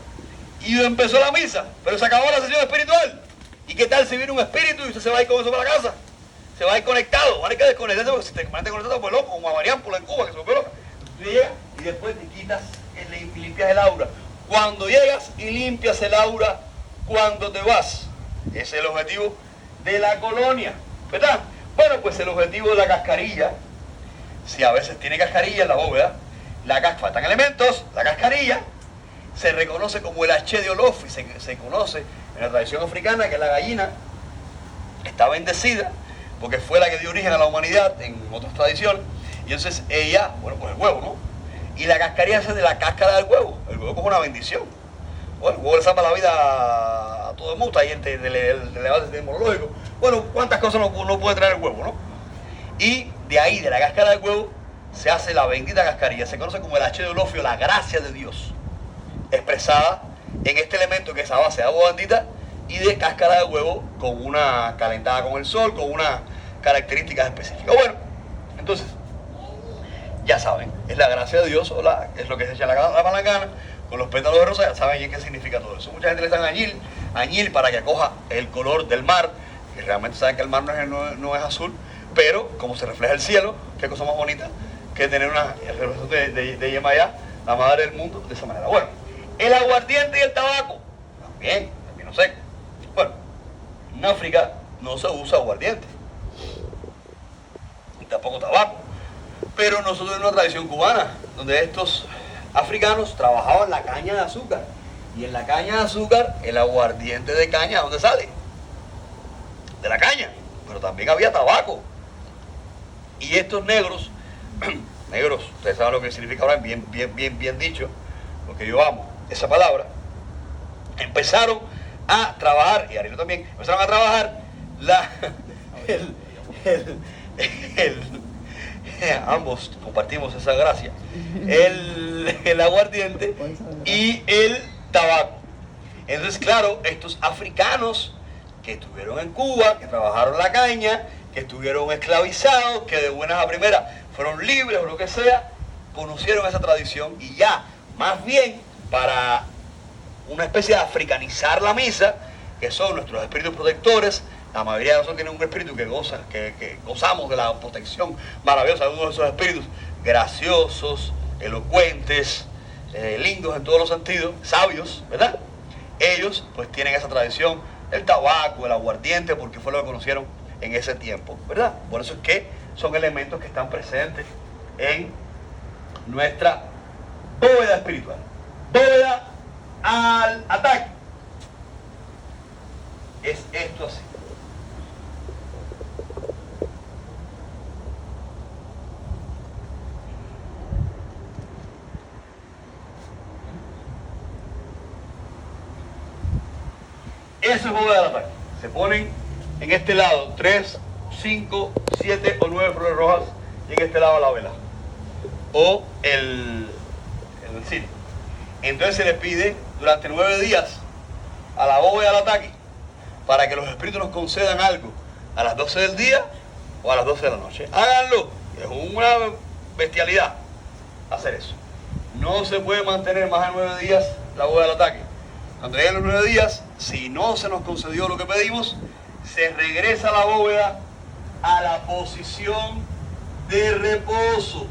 Y empezó la misa, pero se acabó la sesión espiritual. ¿Y qué tal si viene un espíritu y usted se va a ir con eso para la casa? Se va a ir conectado, van a ir que desconectarse, porque si te mantiene conectado, pues loco, como a Mariámpula en Cuba, que se volvió loca. Tú llegas y después te quitas y limpias el aura. Cuando llegas y limpias el aura, cuando te vas. Ese es el objetivo de la colonia, ¿verdad? Bueno, pues el objetivo de la cascarilla, si a veces tiene cascarilla en la bóveda, faltan elementos, la cascarilla se reconoce como el H de Olof, y se conoce en la tradición africana que la gallina está bendecida porque fue la que dio origen a la humanidad en otras tradiciones, y entonces ella, bueno, pues el huevo, ¿no? Y la cascarilla se hace de la cáscara del huevo. El huevo es una bendición. Bueno, el huevo le salva la vida a todo el mundo, ahí el debate inmunológico. Bueno, cuántas cosas no puede traer el huevo, ¿no? Y de ahí, de la cáscara del huevo, se hace la bendita cascarilla. Se conoce como el H de Olofio, la gracia de Dios, expresada en este elemento que es a base de agua bendita y de cáscara de huevo con una calentada con el sol, con unas características específicas. Bueno, entonces, ya saben, es la gracia de Dios, es lo que se echa la palangana con los pétalos de rosa. Ya saben bien qué significa todo eso. Mucha gente le da añil para que acoja el color del mar, que realmente saben que el mar no es azul, pero como se refleja el cielo, qué cosa más bonita que tener una representación de Yemayá, la madre del mundo, de esa manera. Bueno, el aguardiente y el tabaco, también no sé. Bueno, en África no se usa aguardiente, y tampoco tabaco. Pero nosotros en una tradición cubana, donde estos africanos trabajaban la caña de azúcar. Y en la caña de azúcar, el aguardiente de caña, ¿dónde sale? De la caña. Pero también había tabaco. Y estos negros, ustedes saben lo que significa ahora, bien dicho, porque yo amo esa palabra, empezaron a trabajar, y Ariel también, empezaron a trabajar ambos compartimos esa gracia, el aguardiente y el tabaco. Entonces, claro, estos africanos que estuvieron en Cuba, que trabajaron la caña, que estuvieron esclavizados, que de buenas a primeras fueron libres o lo que sea, conocieron esa tradición, y ya, más bien, para una especie de africanizar la misa, que son nuestros espíritus protectores. La mayoría de nosotros tienen un espíritu que gozamos de la protección maravillosa de uno de esos espíritus, graciosos, elocuentes, lindos en todos los sentidos, sabios, ¿verdad? Ellos pues tienen esa tradición del tabaco, el aguardiente, porque fue lo que conocieron en ese tiempo, ¿verdad? Por eso es que son elementos que están presentes en nuestra bóveda espiritual. Bóveda al ataque. Es esto así. Eso es bóveda del ataque. Se ponen en este lado 3, 5, 7 o 9 flores rojas, y en este lado la vela. O en el sitio. Entonces se le pide durante 9 días a la bóveda del ataque para que los espíritus nos concedan algo a las 12 del día o a las 12 de la noche. Háganlo, es una bestialidad hacer eso. No se puede mantener más de 9 días la bóveda del ataque. Cuando lleguen los 9 días, si no se nos concedió lo que pedimos, se regresa la bóveda a la posición de reposo.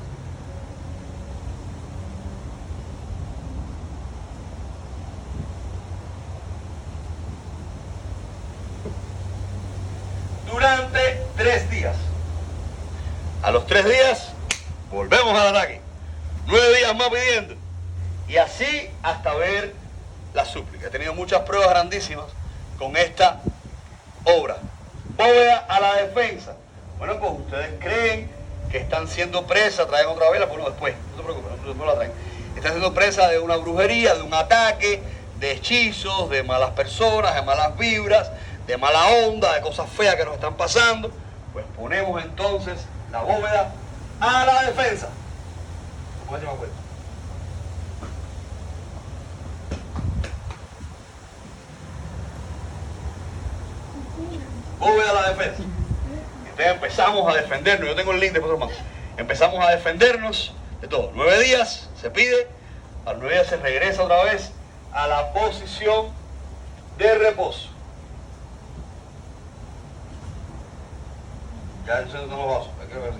Durante 3 días. A los 3 días, volvemos al ataque. 9 días más pidiendo. Y así hasta ver la súplica. He tenido muchas pruebas grandísimas con esta obra. Bóveda a la defensa. Bueno, pues ustedes creen que están siendo presa, traen otra vela, bueno, después, no se preocupen, no la traen. Están siendo presa de una brujería, de un ataque, de hechizos, de malas personas, de malas vibras, de mala onda, de cosas feas que nos están pasando. Pues ponemos entonces la bóveda a la defensa. ¿Cómo se llama? Bóveda a la defensa. Entonces empezamos a defendernos. Yo tengo el link después, hermano. Empezamos a defendernos de todo. 9 días se pide, a los 9 días se regresa otra vez a la posición de reposo. Ya yo no lo vaso, hay que ver así.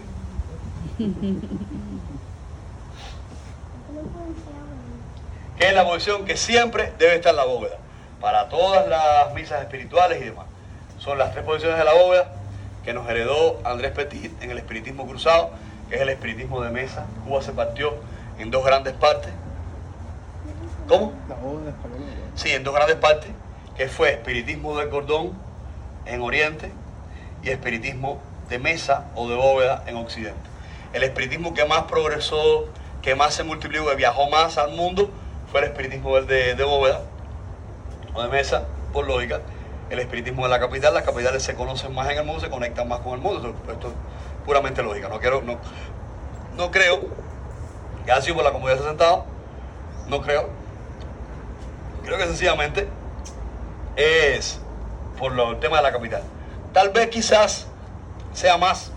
Que es la posición que siempre debe estar la bóveda. Para todas las misas espirituales y demás. Son las 3 posiciones de la bóveda que nos heredó Andrés Petit en el espiritismo cruzado, que es el espiritismo de mesa. Cuba se partió en 2 grandes partes. ¿Cómo? La bóveda española. Sí, en 2 grandes partes, que fue espiritismo de cordón en Oriente y espiritismo de mesa o de bóveda en Occidente. El espiritismo que más progresó, que más se multiplicó, que viajó más al mundo, fue el espiritismo de bóveda o de mesa, por lógica. El espiritismo de la capital, las capitales se conocen más en el mundo, se conectan más con el mundo. Esto es puramente lógica. No creo que ha sido por la comodidad de sentado. No creo. Creo que sencillamente es por el tema de la capital. Tal vez quizás sea más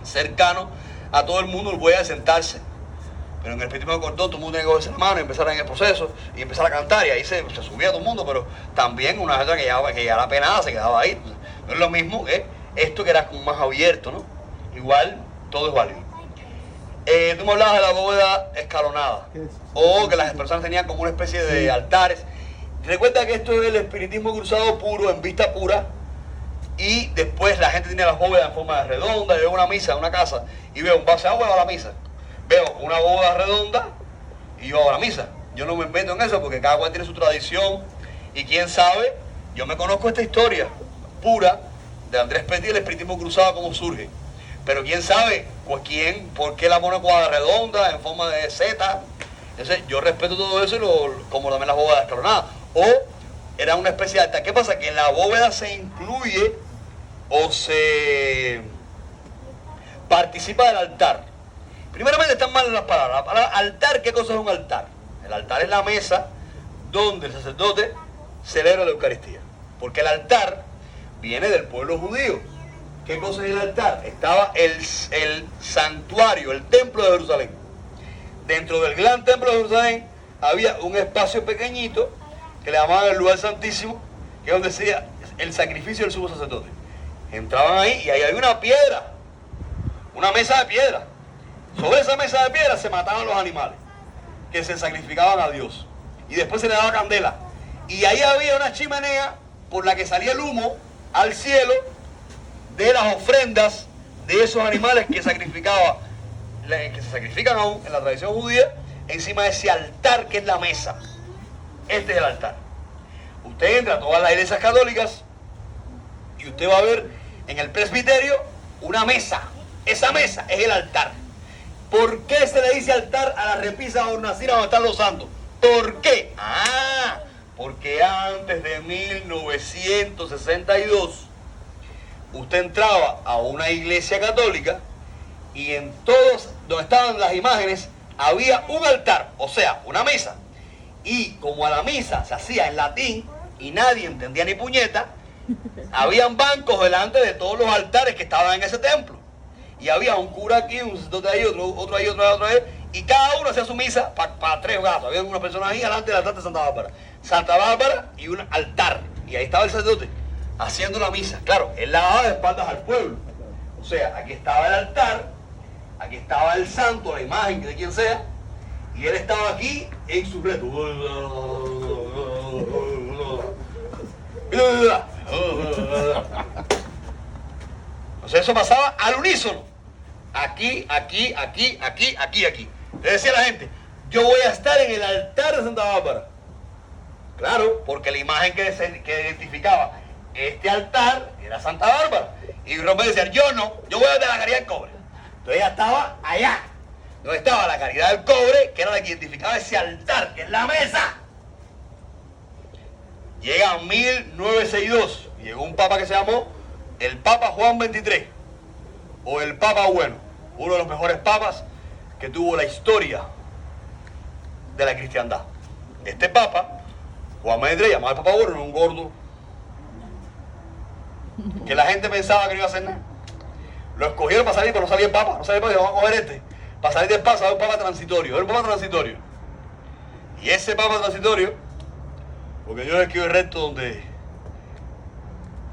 cercano a todo el mundo el voy a sentarse. Pero en el espiritismo de cordón todo el mundo tiene que cogerse la mano y empezar en el proceso y empezar a cantar, y ahí se subía todo el mundo, pero también una gente que ya la penada se quedaba ahí. No es lo mismo que esto, que era como más abierto, ¿no? Igual todo es válido. Tú me hablabas de la bóveda escalonada, o que las personas tenían como una especie de altares. Recuerda que esto es el espiritismo cruzado puro, en vista pura, y después la gente tiene las bóvedas en forma de redonda. Yo veo una misa en una casa y veo un vaso de agua a la misa. Veo una bóveda redonda y yo hago la misa. Yo no me invento en eso porque cada cual tiene su tradición. Y quién sabe, yo me conozco esta historia pura de Andrés Petit, el espiritismo cruzado, cómo surge. Pero quién sabe, pues por qué la pone cuadra redonda, en forma de Z. Entonces yo respeto todo eso, como también las bóvedas escalonadas. O era una especie de altar. ¿Qué pasa? Que en la bóveda se incluye o se participa del altar. Primeramente están mal las palabras. La palabra altar, ¿qué cosa es un altar? El altar es la mesa donde el sacerdote celebra la Eucaristía. Porque el altar viene del pueblo judío. ¿Qué cosa es el altar? Estaba el santuario, el templo de Jerusalén. Dentro del gran templo de Jerusalén había un espacio pequeñito que le llamaban el lugar santísimo, que es donde decía el sacrificio del sumo sacerdote. Entraban ahí y ahí había una piedra, una mesa de piedra. Sobre esa mesa de piedra se mataban los animales que se sacrificaban a Dios. Y después se le daba candela. Y ahí había una chimenea por la que salía el humo al cielo de las ofrendas de esos animales que se sacrifican aún en la tradición judía, encima de ese altar que es la mesa. Este es el altar. Usted entra a todas las iglesias católicas y usted va a ver en el presbiterio una mesa. Esa mesa es el altar. ¿Por qué se le dice altar a la repisa hornacina donde están los santos? ¿Por qué? Porque antes de 1962 usted entraba a una iglesia católica y en todos donde estaban las imágenes había un altar, o sea, una misa. Y como a la misa se hacía en latín y nadie entendía ni puñeta, habían bancos delante de todos los altares que estaban en ese templo. Y había un cura aquí, un sacerdote ahí, otro ahí, otro ahí, y cada uno hacía su misa para tres gatos. Había una persona ahí delante del altar de Santa Bárbara. Santa Bárbara y un altar. Y ahí estaba el sacerdote haciendo la misa. Claro, él la daba de espaldas al pueblo. O sea, aquí estaba el altar, aquí estaba el santo, la imagen de quien sea, y él estaba aquí en su reto. O sea, eso pasaba al unísono. Aquí, aquí, aquí, aquí, aquí, aquí. Le decía a la gente, yo voy a estar en el altar de Santa Bárbara. Claro, porque la imagen que identificaba este altar era Santa Bárbara. Y Romero decía, yo no, yo voy a dar la caridad del cobre. Entonces ella estaba allá, donde estaba la caridad del cobre, que era la que identificaba ese altar, que es la mesa. Llega 1962, y llegó un papa que se llamó el Papa Juan XXIII, o el Papa Bueno, uno de los mejores papas que tuvo la historia de la cristiandad. Este papa, Juan XXIII, llamado el Papa Bueno, era un gordo, que la gente pensaba que no iba a hacer nada. Lo escogieron para salir, pero no salía el papa, no salía el papa, vamos a coger este. Para salir del papa, era un papa transitorio, era un papa transitorio. Y ese papa transitorio, porque yo escribo el resto donde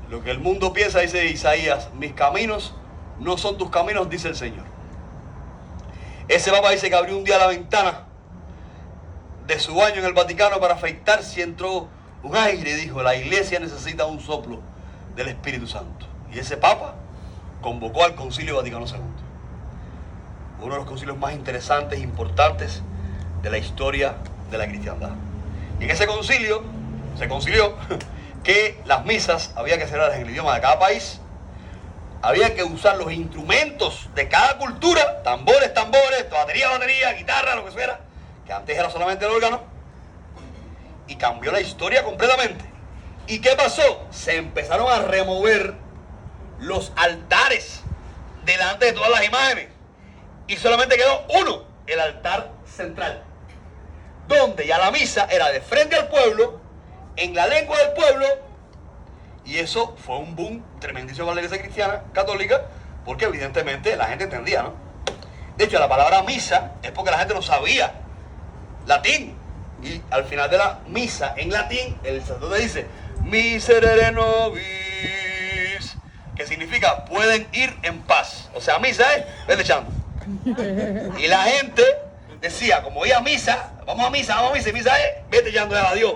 lo que el mundo piensa, dice Isaías, mis caminos no son tus caminos, dice el Señor. Ese papa dice que abrió un día la ventana de su baño en el Vaticano para afeitarse y entró un aire y dijo, la iglesia necesita un soplo del Espíritu Santo. Y ese papa convocó al Concilio Vaticano II. Uno de los concilios más interesantes e importantes de la historia de la cristiandad. Y en ese concilio se concilió que las misas había que hacerlas en el idioma de cada país, había que usar los instrumentos de cada cultura, tambores, batería, guitarra, lo que fuera, que antes era solamente el órgano, y cambió la historia completamente. ¿Y qué pasó? Se empezaron a remover los altares delante de todas las imágenes, y solamente quedó uno, el altar central, donde ya la misa era de frente al pueblo, en la lengua del pueblo, y eso fue un boom tremendísimo para la iglesia cristiana, católica, porque evidentemente la gente entendía, ¿no? De hecho, la palabra misa es porque la gente no sabía latín, y al final de la misa en latín, el sacerdote dice, miserere nobis, que significa, pueden ir en paz. O sea, misa es, vete echando. Y la gente decía, como voy a misa, vamos a misa, y misa es, vete echando a Dios.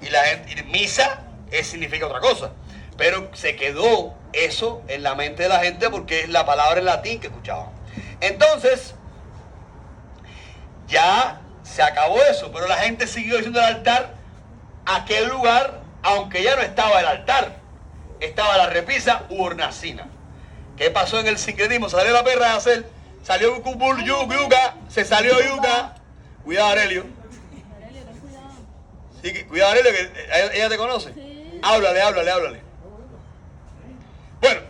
Y la gente, y misa significa otra cosa. Pero se quedó eso en la mente de la gente porque es la palabra en latín que escuchaban. Entonces, ya se acabó eso, pero la gente siguió diciendo el altar, aquel lugar, aunque ya no estaba el altar, estaba la repisa u hornacina. ¿Qué pasó en el sincretismo? Salió la perra de hacer, salió yuca, se salió yuca. Cuidado, Aurelio. Sí, cuidado, Aurelio, que ella te conoce. Sí. Háblale. Bueno,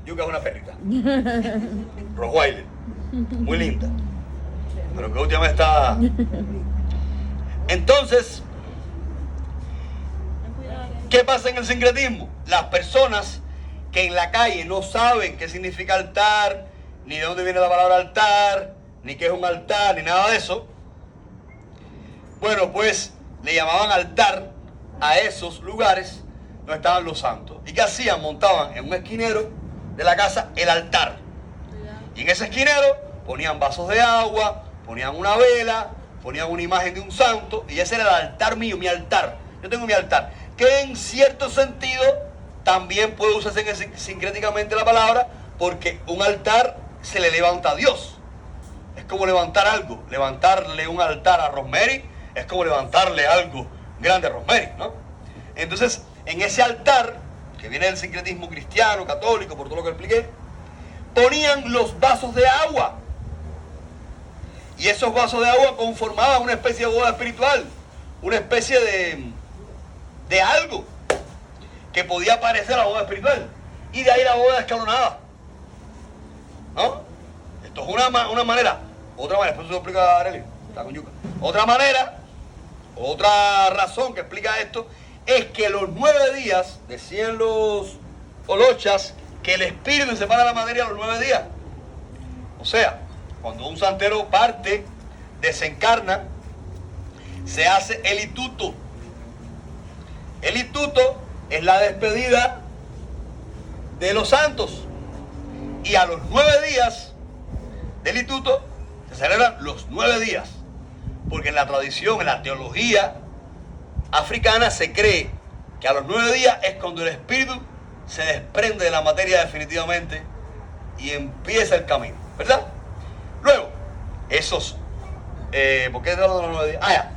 yuca es una perrita. Rottweiler. Muy linda. Pero que últimamente está... Entonces, ¿qué pasa en el sincretismo? Las personas que en la calle no saben qué significa altar, ni de dónde viene la palabra altar, ni qué es un altar, ni nada de eso, bueno, pues le llamaban altar a esos lugares donde estaban los santos. ¿Y qué hacían? Montaban en un esquinero de la casa el altar. Y en ese esquinero ponían vasos de agua, ponían una vela, ponían una imagen de un santo, y ese era el altar mío, mi altar. Yo tengo mi altar, que en cierto sentido también puede usarse sincréticamente la palabra, porque un altar se le levanta a Dios. Es como levantar algo, levantarle un altar a Rosemary, es como levantarle algo grande a Rosemary, ¿no? Entonces, en ese altar, que viene del sincretismo cristiano, católico, por todo lo que expliqué, ponían los vasos de agua. Y esos vasos de agua conformaban una especie de boda espiritual, una especie de algo que podía parecer la boda espiritual. Y de ahí la boda escalonada, ¿no? Entonces una manera, después se lo explica Arely, está con yuca. Otra manera, otra razón que explica esto, es que los 9 días, decían los olochas, que el espíritu separa la materia los 9 días. O sea, cuando un santero parte, desencarna, se hace el ituto. El ituto es la despedida de los santos. Y a los 9 días del ituto se celebran los 9 días. Porque en la tradición, en la teología africana se cree que a los 9 días es cuando el espíritu se desprende de la materia definitivamente y empieza el camino, ¿verdad? Luego, esos... ¿por qué hablando de los 9 días? Ya.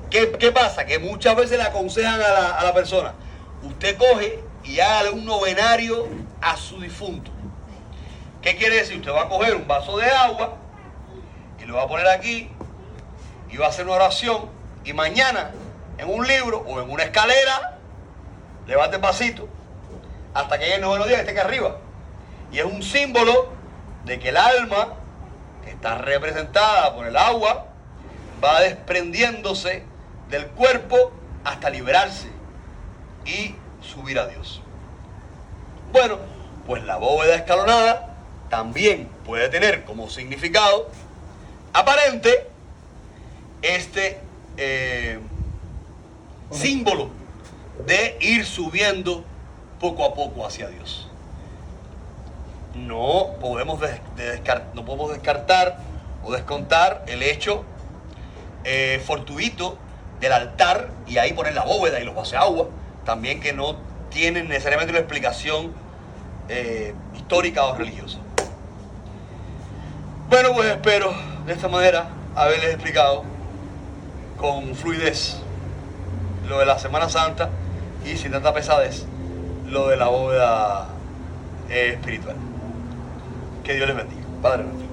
¿Qué pasa? Que muchas veces le aconsejan a la persona, usted coge y hágale un novenario a su difunto. ¿Qué quiere decir? Usted va a coger un vaso de agua y lo va a poner aquí y va a hacer una oración y mañana en un libro o en una escalera levante el vasito hasta que llegue el noveno día que esté aquí arriba. Y es un símbolo de que el alma, que está representada por el agua, va desprendiéndose del cuerpo hasta liberarse y subir a Dios. Bueno, pues la bóveda escalonada también puede tener como significado aparente este símbolo de ir subiendo poco a poco hacia Dios. No podemos descartar o descontar el hecho fortuito del altar y ahí poner la bóveda y los vasos de agua, también que no tienen necesariamente una explicación histórica o religiosa. Bueno, pues espero de esta manera haberles explicado con fluidez lo de la Semana Santa y sin tanta pesadez lo de la bóveda espiritual. Que Dios les bendiga. Padre nuestro.